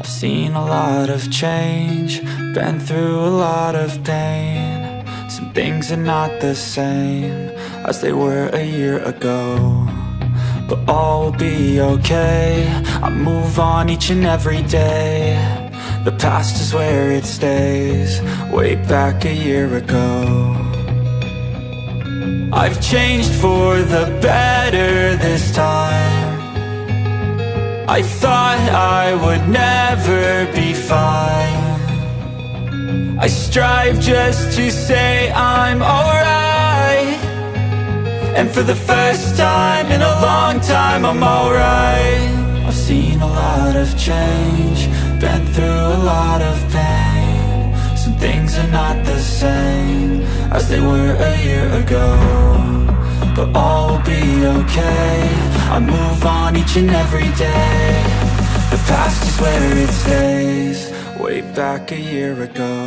I've seen a lot of change, been through a lot of pain. Some things are not the same as they were a year ago, but all will be okay. I move on each and every day. The past is where it stays, way back a year ago. I've changed for the better this time. I thought I would never be fine. I strive just to say I'm alright, and for the first time in a long time I'm alright. I've seen a lot of change, been through a lot of pain. Some things are not the same as they were a year ago, but all will be okay. I move on each and every day. The past is where it stays, way back a year ago.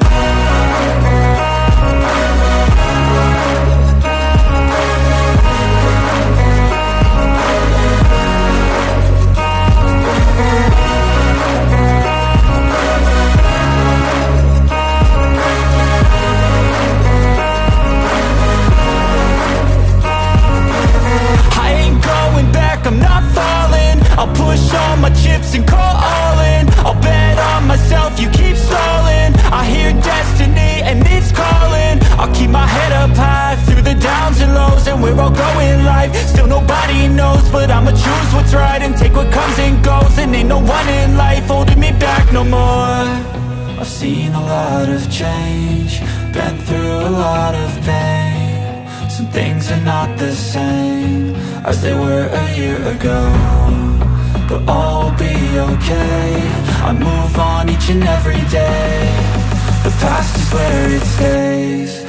I'm not falling, I'll push all my chips and call all in. I'll bet on myself, you keep stalling. I hear destiny and it's calling. I'll keep my head up high through the downs and lows, and we're all going live. Still nobody knows, but I'ma choose what's right and take what comes and goes. And ain't no one in life holding me back no more. I've seen a lot of change, been through a lot of pain. Some things are not the same as they were a year ago, but all will be okay. I move on each and every day. The past is where it stays.